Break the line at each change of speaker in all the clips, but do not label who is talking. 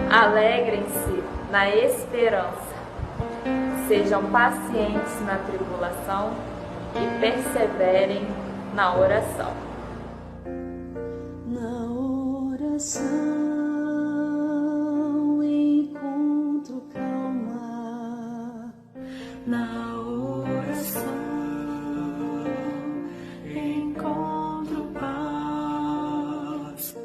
Alegrem-se na esperança, sejam pacientes na tribulação e perseverem na oração.
Na oração encontro calma, na oração encontro paz.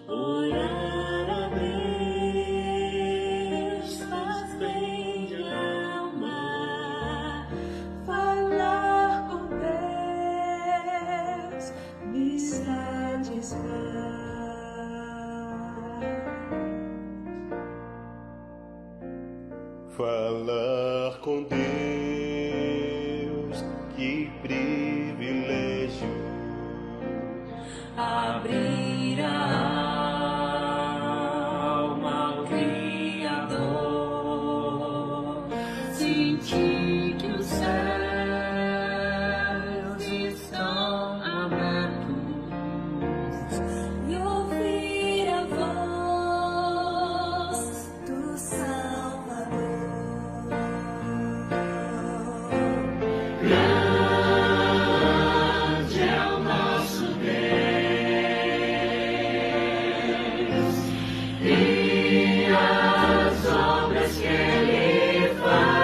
Orar a Deus faz bem de alma, falar com Deus me satisfaz.
Falar com Deus, que privilégio.
Abrir a alma ao Criador, sentir que os céus estão abertos e ouvir a voz do Salvador. Grande é o nosso Deus e as obras que Ele faz.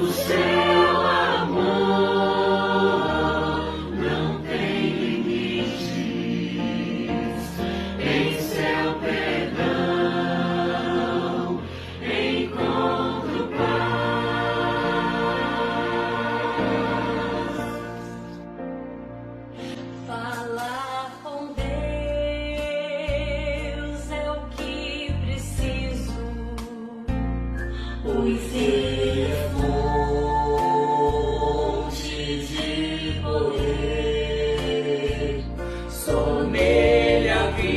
O seu amor não tem limites, em seu perdão encontro paz. Falar com Deus é o que preciso. Os fonte de poder, só nele a vida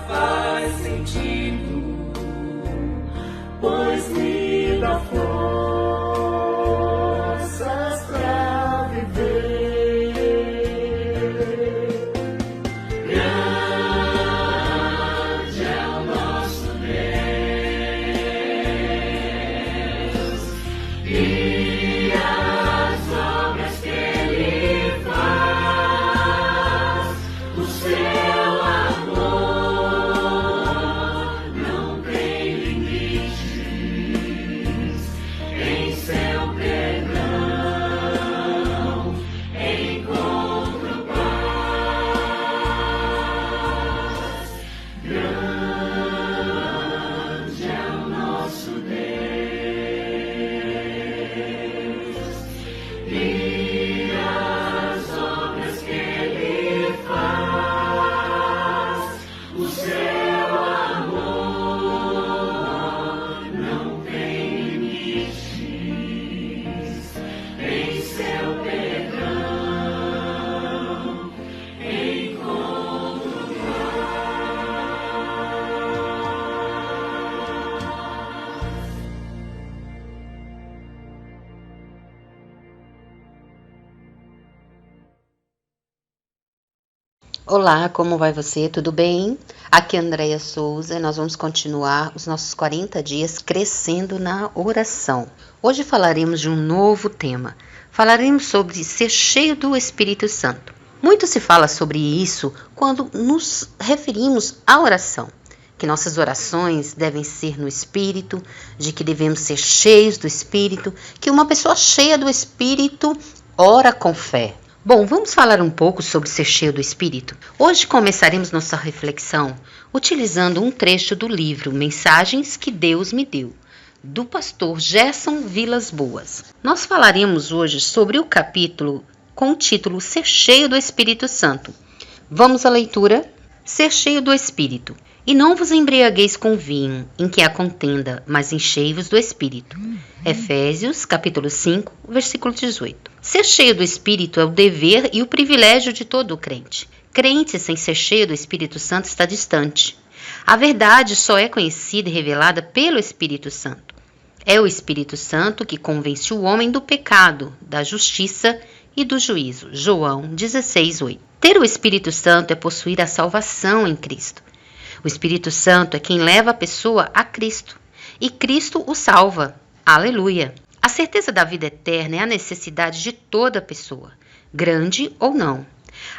faz sentido, pois me dá forças pra viver. Grande é o nosso Deus e as obras que Ele faz. O seu amor não tem limites, em seu perdão encontro paz. Grande é o nosso Deus e as obras que Ele faz. O seu amor não tem limites, em seu perdão encontro
Olá, como vai você? Tudo bem? Aqui é Andréia Souza e nós vamos continuar os nossos 40 dias crescendo na oração. Hoje falaremos de um novo tema. Falaremos sobre ser cheio do Espírito Santo. Muito se fala sobre isso quando nos referimos à oração, que nossas orações devem ser no Espírito, de que devemos ser cheios do Espírito, que uma pessoa cheia do Espírito ora com fé. Bom, vamos falar um pouco sobre ser cheio do Espírito? Hoje começaremos nossa reflexão utilizando um trecho do livro Mensagens que Deus me deu, do pastor Gerson Vilas Boas. Nós falaremos hoje sobre o capítulo com o título Ser cheio do Espírito Santo. Vamos à leitura? Ser cheio do Espírito. E não vos embriagueis com vinho, em que há contenda, mas enchei-vos do Espírito. Efésios, capítulo 5, versículo 18. Ser cheio do Espírito é o dever e o privilégio de todo crente. Crente sem ser cheio do Espírito Santo está distante. A verdade só é conhecida e revelada pelo Espírito Santo. É o Espírito Santo que convence o homem do pecado, da justiça e do juízo. João 16:8. Ter o Espírito Santo é possuir a salvação em Cristo. O Espírito Santo é quem leva a pessoa a Cristo e Cristo o salva. Aleluia! A certeza da vida eterna é a necessidade de toda pessoa, grande ou não.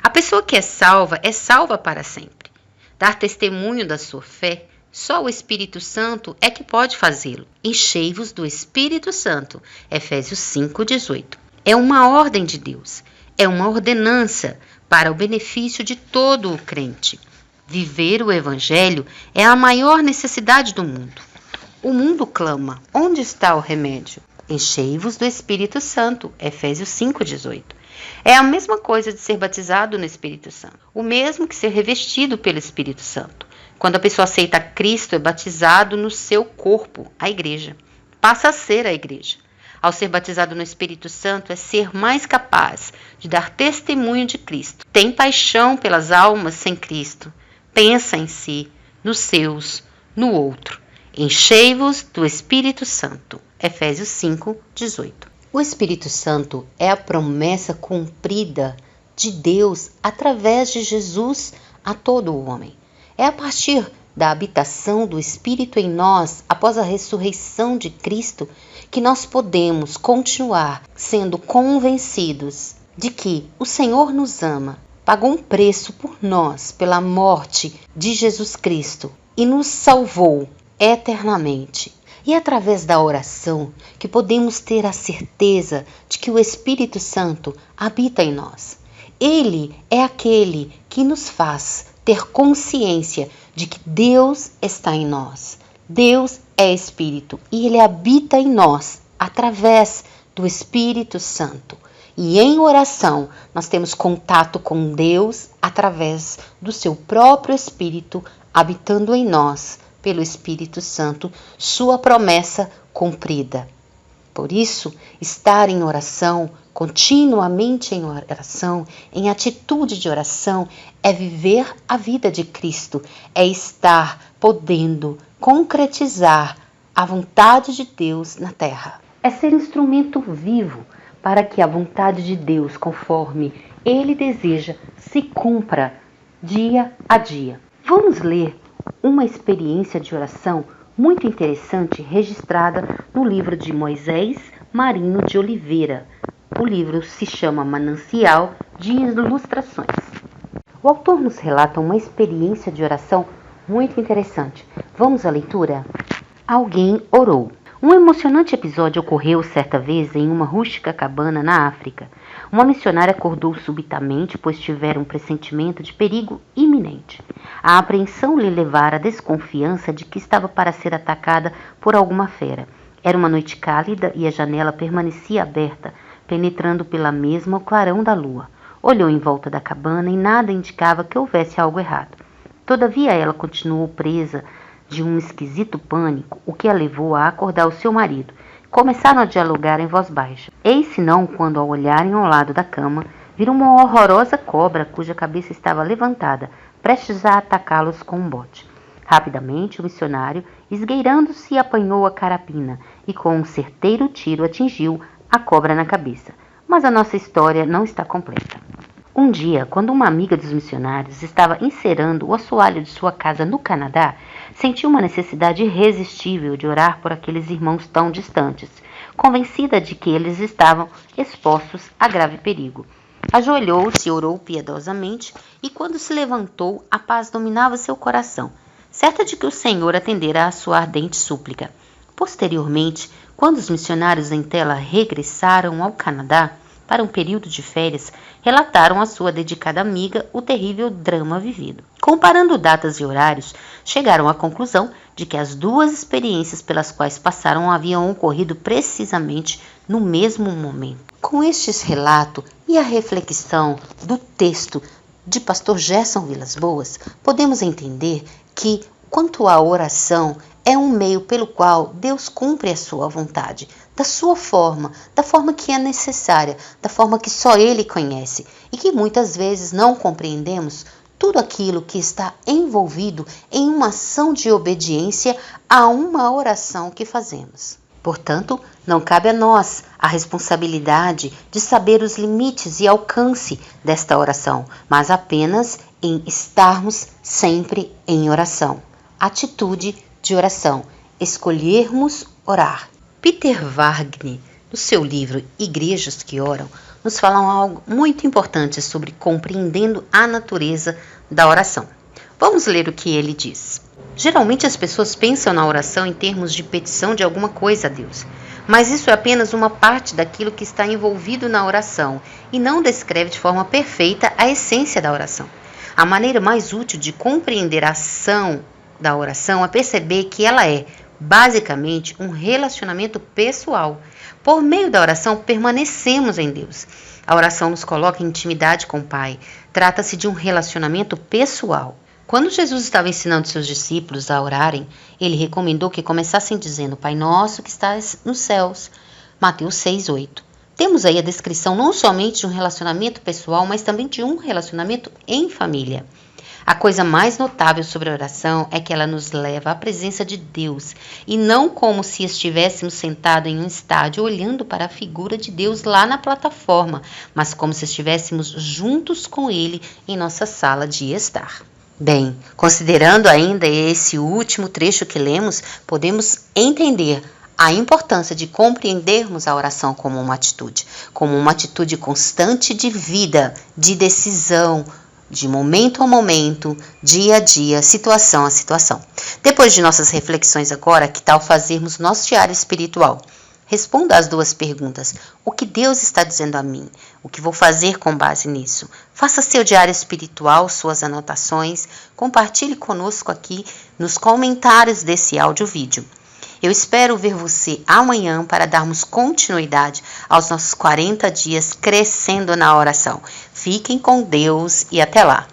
A pessoa que é salva para sempre. Dar testemunho da sua fé, só o Espírito Santo é que pode fazê-lo. Enchei-vos do Espírito Santo. Efésios 5:18. É uma ordem de Deus. É uma ordenança para o benefício de todo o crente. Viver o Evangelho é a maior necessidade do mundo. O mundo clama: onde está o remédio? Enchei-vos do Espírito Santo. Efésios 5:18. É a mesma coisa de ser batizado no Espírito Santo. O mesmo que ser revestido pelo Espírito Santo. Quando a pessoa aceita Cristo, é batizado no seu corpo, a igreja. Passa a ser a igreja. Ao ser batizado no Espírito Santo, é ser mais capaz de dar testemunho de Cristo. Tem paixão pelas almas sem Cristo. Pensa em si, nos seus, no outro. Enchei-vos do Espírito Santo. Efésios 5:18. O Espírito Santo é a promessa cumprida de Deus através de Jesus a todo o homem. É a partir da habitação do Espírito em nós, após a ressurreição de Cristo, que nós podemos continuar sendo convencidos de que o Senhor nos ama, pagou um preço por nós pela morte de Jesus Cristo e nos salvou eternamente. E é através da oração que podemos ter a certeza de que o Espírito Santo habita em nós. Ele é aquele que nos faz ter consciência de que Deus está em nós. Deus é Espírito e Ele habita em nós através do Espírito Santo. E em oração nós temos contato com Deus através do seu próprio Espírito habitando em nós. Pelo Espírito Santo, sua promessa cumprida. Por isso, estar em oração, continuamente em oração, em atitude de oração, é viver a vida de Cristo, é estar podendo concretizar a vontade de Deus na terra. É ser instrumento vivo para que a vontade de Deus, conforme Ele deseja, se cumpra dia a dia. Vamos ler uma experiência de oração muito interessante registrada no livro de Moisés Marinho de Oliveira. O livro se chama Manancial de Ilustrações. O autor nos relata uma experiência de oração muito interessante. Vamos à leitura? Alguém orou. Um emocionante episódio ocorreu certa vez em uma rústica cabana na África. Uma missionária acordou subitamente, pois tivera um pressentimento de perigo iminente. A apreensão lhe levara à desconfiança de que estava para ser atacada por alguma fera. Era uma noite cálida e a janela permanecia aberta, penetrando pela mesma o clarão da lua. Olhou em volta da cabana e nada indicava que houvesse algo errado. Todavia ela continuou presa de um esquisito pânico, o que a levou a acordar o seu marido. Começaram a dialogar em voz baixa. Eis senão, quando ao olharem ao lado da cama, viram uma horrorosa cobra cuja cabeça estava levantada, prestes a atacá-los com um bote. Rapidamente, o missionário, esgueirando-se, apanhou a carapina e com um certeiro tiro atingiu a cobra na cabeça. Mas a nossa história não está completa. Um dia, quando uma amiga dos missionários estava encerando o assoalho de sua casa no Canadá, sentiu uma necessidade irresistível de orar por aqueles irmãos tão distantes, convencida de que eles estavam expostos a grave perigo. Ajoelhou-se e orou piedosamente, e quando se levantou, a paz dominava seu coração, certa de que o Senhor atendera à sua ardente súplica. Posteriormente, quando os missionários em tela regressaram ao Canadá para um período de férias, relataram à sua dedicada amiga o terrível drama vivido. Comparando datas e horários, chegaram à conclusão de que as duas experiências pelas quais passaram haviam ocorrido precisamente no mesmo momento. Com estes relatos e a reflexão do texto de Pastor Gerson Vilas Boas, podemos entender que, quanto à oração, é um meio pelo qual Deus cumpre a sua vontade, da sua forma, da forma que é necessária, da forma que só Ele conhece e que muitas vezes não compreendemos tudo aquilo que está envolvido em uma ação de obediência a uma oração que fazemos. Portanto, não cabe a nós a responsabilidade de saber os limites e alcance desta oração, mas apenas em estarmos sempre em oração. Atitude de oração. Escolhermos orar. Peter Wagner, no seu livro Igrejas que Oram, nos fala algo muito importante sobre compreendendo a natureza da oração. Vamos ler o que ele diz. Geralmente as pessoas pensam na oração em termos de petição de alguma coisa a Deus, mas isso é apenas uma parte daquilo que está envolvido na oração e não descreve de forma perfeita a essência da oração. A maneira mais útil de compreender a ação da oração é perceber que ela é, basicamente, um relacionamento pessoal. Por meio da oração, permanecemos em Deus. A oração nos coloca em intimidade com o Pai. Trata-se de um relacionamento pessoal. Quando Jesus estava ensinando seus discípulos a orarem, ele recomendou que começassem dizendo: Pai nosso que estás nos céus. Mateus 6:8. Temos aí a descrição não somente de um relacionamento pessoal, mas também de um relacionamento em família. A coisa mais notável sobre a oração é que ela nos leva à presença de Deus, e não como se estivéssemos sentados em um estádio olhando para a figura de Deus lá na plataforma, mas como se estivéssemos juntos com Ele em nossa sala de estar. Bem, considerando ainda esse último trecho que lemos, podemos entender a importância de compreendermos a oração como uma atitude constante de vida, de decisão, de momento a momento, dia a dia, situação a situação. Depois de nossas reflexões agora, que tal fazermos nosso diário espiritual? Responda às duas perguntas. O que Deus está dizendo a mim? O que vou fazer com base nisso? Faça seu diário espiritual, suas anotações. Compartilhe conosco aqui nos comentários desse áudio-vídeo. Eu espero ver você amanhã para darmos continuidade aos nossos 40 dias crescendo na oração. Fiquem com Deus e até lá!